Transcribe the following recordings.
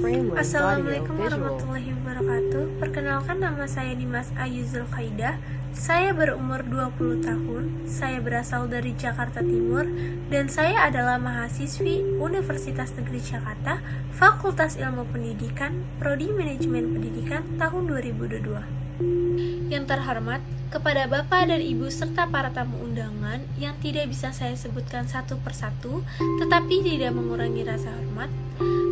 Assalamualaikum warahmatullahi wabarakatuh. Perkenalkan, nama saya Dimas Ayu Zulkaidah. Saya berumur 20 tahun. Saya berasal dari Jakarta Timur dan saya adalah mahasiswi Universitas Negeri Jakarta, Fakultas Ilmu Pendidikan, Prodi Manajemen Pendidikan tahun 2022. Yang terhormat, kepada Bapak dan Ibu serta para tamu undangan yang tidak bisa saya sebutkan satu persatu, tetapi tidak mengurangi rasa hormat.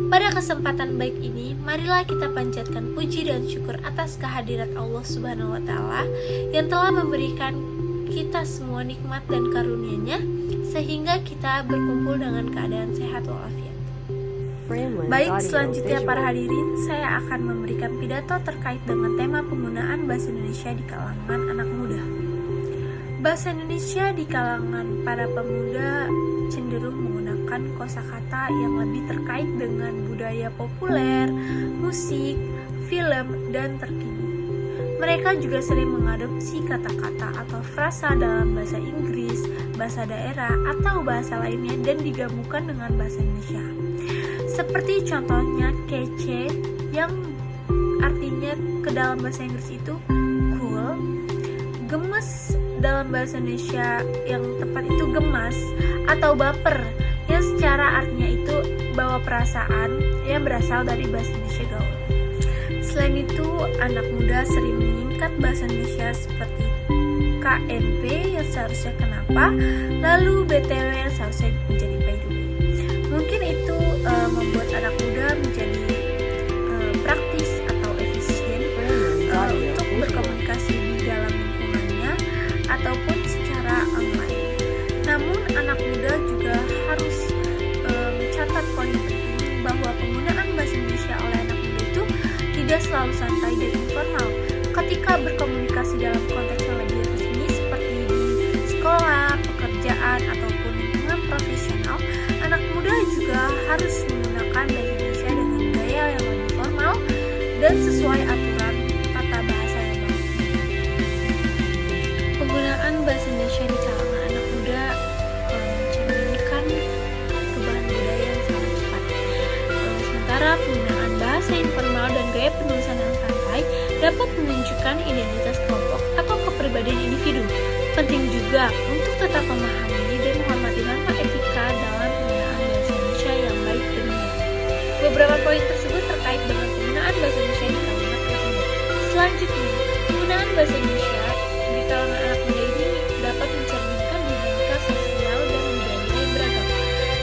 Pada kesempatan baik ini, marilah kita panjatkan puji dan syukur atas kehadirat Allah Subhanahu wa Ta'ala yang telah memberikan kita semua nikmat dan karunia-Nya sehingga kita berkumpul dengan keadaan sehat walafiat. Baik, selanjutnya para hadirin, saya akan memberikan pidato terkait dengan tema penggunaan bahasa Indonesia di kalangan anak muda. Bahasa Indonesia di kalangan para pemuda cenderung menggunakan kosakata yang lebih terkait dengan budaya populer, musik, film, dan terkini. Mereka juga sering mengadopsi kata-kata atau frasa dalam bahasa Inggris, bahasa daerah, atau bahasa lainnya dan digabungkan dengan bahasa Indonesia. Seperti contohnya kece yang artinya ke dalam bahasa Inggris itu cool, gemes dalam bahasa Indonesia yang tepat itu gemas, atau baper yang secara artinya itu bawa perasaan yang berasal dari bahasa Indonesia gaul. Selain itu, anak muda sering menyingkat bahasa Indonesia seperti KNP yang seharusnya kenapa, lalu BTW yang seharusnya menjadi by the way. Mungkin itu membuat anak muda menjadi praktis atau efisien untuk berkomunikasi di dalam lingkungannya ataupun secara online. Namun anak muda juga harus mencatat poin penting bahwa penggunaan bahasa Indonesia oleh anak muda itu tidak selalu santai dan informal. Ketika berkomunikasi dalam konteks yang lebih resmi seperti di sekolah, pekerjaan, ataupun lingkungan profesional, anak muda juga harus menggunakan bahasa Indonesia dengan gaya yang lebih formal dan sesuai aturan tata bahasa yang baik. Penggunaan bahasa Indonesia di kalangan anak muda mencerminkan perubahan budaya yang sangat cepat. Sementara penggunaan bahasa informal dan gaya penulisan yang santai dapat menunjukkan identitas kelompok atau kepribadian individu. Penting juga untuk tetap memahami dan menghormati norma etika dalam penggunaan bahasa Indonesia yang baik dan benar. Beberapa poin tersebut terkait dengan penggunaan bahasa Indonesia di kalangan anak muda. Selanjutnya, penggunaan bahasa Indonesia di kalangan anak muda ini dapat mencerminkan dinamika sosial dan budaya yang beragam.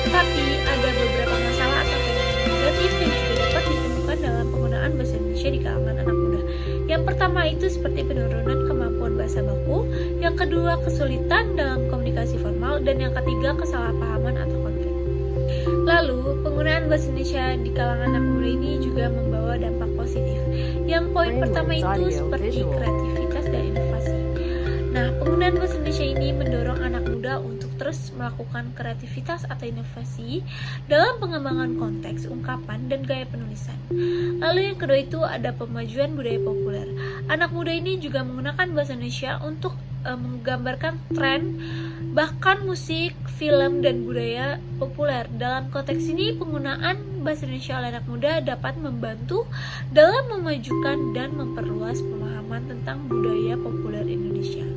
Tetapi ada beberapa masalah atau fenomena negatif yang juga dapat ditemukan dalam penggunaan bahasa Indonesia di kalangan anak muda. Yang pertama itu seperti penurunan kemampuan bahasa baku, yang kedua kesulitan dalam komunikasi formal, dan yang ketiga kesalahpahaman atau konflik. Lalu, penggunaan bahasa Indonesia di kalangan anak muda ini juga membawa dampak positif. Yang poin pertama itu seperti kreativitas dan inovasi. Nah, penggunaan bahasa Indonesia ini mendorong anak muda untuk terus melakukan kreativitas atau inovasi dalam pengembangan konteks, ungkapan, dan gaya penulisan. Lalu yang kedua itu ada pemajuan budaya populer. Anak muda ini juga menggunakan bahasa Indonesia untuk menggambarkan tren, bahkan musik, film, dan budaya populer. Dalam konteks ini, penggunaan bahasa Indonesia oleh anak muda dapat membantu dalam memajukan dan memperluas pemahaman tentang budaya populer Indonesia.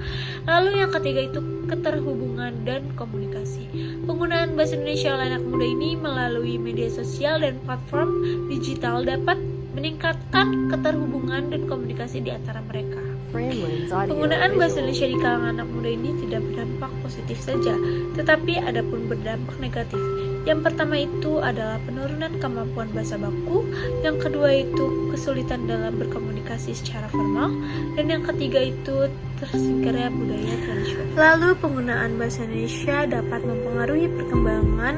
Lalu yang ketiga itu keterhubungan dan komunikasi. Penggunaan bahasa Indonesia oleh anak muda ini melalui media sosial dan platform digital dapat meningkatkan keterhubungan dan komunikasi di antara mereka. Penggunaan bahasa Indonesia di kalangan anak muda ini tidak berdampak positif saja, tetapi ada pun berdampak negatif. Yang pertama itu adalah penurunan kemampuan bahasa baku, yang kedua itu kesulitan dalam berkomunikasi secara formal, dan yang ketiga itu tersingkirnya budaya tradisional. Lalu penggunaan bahasa Indonesia dapat mempengaruhi perkembangan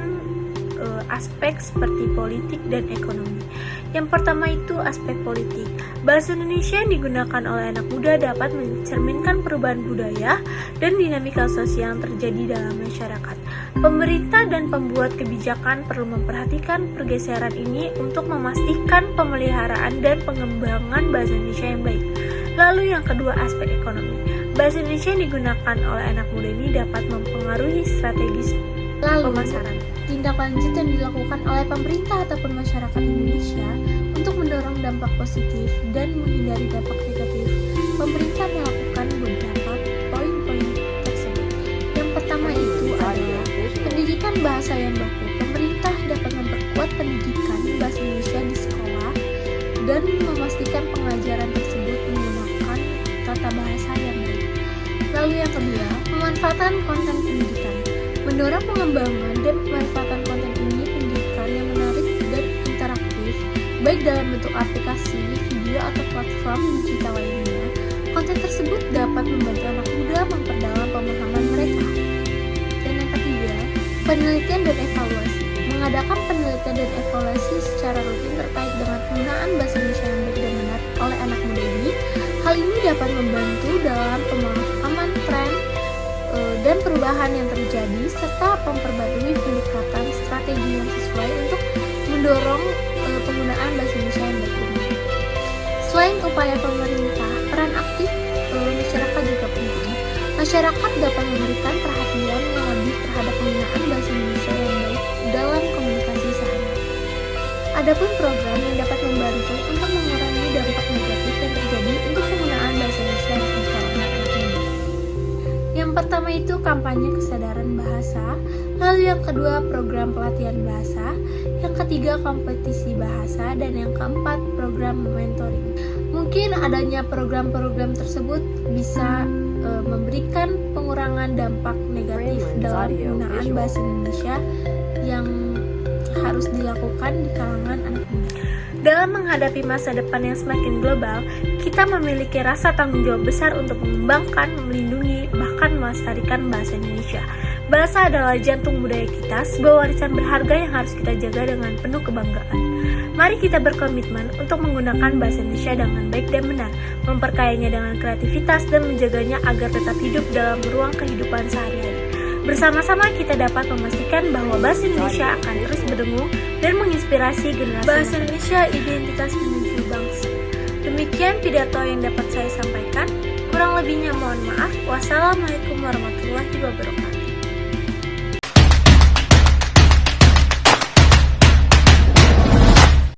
aspek seperti politik dan ekonomi. Yang pertama itu aspek politik. Bahasa Indonesia yang digunakan oleh anak muda dapat mencerminkan perubahan budaya dan dinamika sosial yang terjadi dalam masyarakat. Pemerintah dan pembuat kebijakan perlu memperhatikan pergeseran ini untuk memastikan pemeliharaan dan pengembangan bahasa Indonesia yang baik. Lalu yang kedua, aspek ekonomi. Bahasa Indonesia yang digunakan oleh anak muda ini dapat mempengaruhi strategis pemasaran. Tindak lanjut yang dilakukan oleh pemerintah ataupun masyarakat Indonesia mendorong dampak positif dan menghindari dampak negatif, pemerintah melakukan beberapa poin-poin tersebut. Yang pertama itu adalah pendidikan bahasa yang baku. Pemerintah dapat memperkuat pendidikan bahasa Indonesia di sekolah dan memastikan pengajaran tersebut menggunakan tata bahasa yang baik. Lalu yang kedua, pemanfaatan konten pendidikan. Mendorong pengembangan dan pemanfaatan konten pendidikan yang menarik dan interaktif, baik dalam bentuk aplikasi, video, atau platform digital lainnya. Konten tersebut dapat membantu anak muda memperdalam pemahaman mereka. Dan yang ketiga, penelitian dan evaluasi. Mengadakan penelitian dan evaluasi secara rutin terkait dengan penggunaan bahasa Indonesia yang baik dan benar oleh anak muda ini. Hal ini dapat membantu dalam pemahaman tren dan perubahan yang terjadi, serta memperbarui pendekatan strategi yang sesuai untuk mendorong penggunaan bahasa Indonesia yang baik. Selain upaya pemerintah, peran aktif masyarakat juga penting. Masyarakat dapat memberikan perhatian yang lebih terhadap penggunaan bahasa Indonesia yang baik dalam komunikasi sehari-hari. Adapun program yang dapat membantu untuk mengurangi dampak negatif yang terjadi untuk penggunaan bahasa Indonesia di kalangan anak muda. Yang pertama itu kampanye kesadaran bahasa, lalu yang kedua program pelatihan bahasa, yang ketiga kompetisi bahasa, dan yang keempat program mentoring. Mungkin adanya program-program tersebut bisa memberikan pengurangan dampak negatif dalam penggunaan bahasa Indonesia yang harus dilakukan di kalangan anak muda. Dalam menghadapi masa depan yang semakin global, kita memiliki rasa tanggung jawab besar untuk mengembangkan, melindungi, bahkan melestarikan bahasa Indonesia. Bahasa adalah jantung budaya kita, sebuah warisan berharga yang harus kita jaga dengan penuh kebanggaan. Mari kita berkomitmen untuk menggunakan bahasa Indonesia dengan baik dan benar, memperkayanya dengan kreativitas dan menjaganya agar tetap hidup dalam ruang kehidupan sehari-hari. Bersama-sama kita dapat memastikan bahwa bahasa Indonesia akan terus berdengung dan menginspirasi generasi. Bahasa Indonesia identitas menuju bangsa. Demikian pidato yang dapat saya sampaikan. Kurang lebihnya mohon maaf. Wassalamualaikum warahmatullahi wabarakatuh.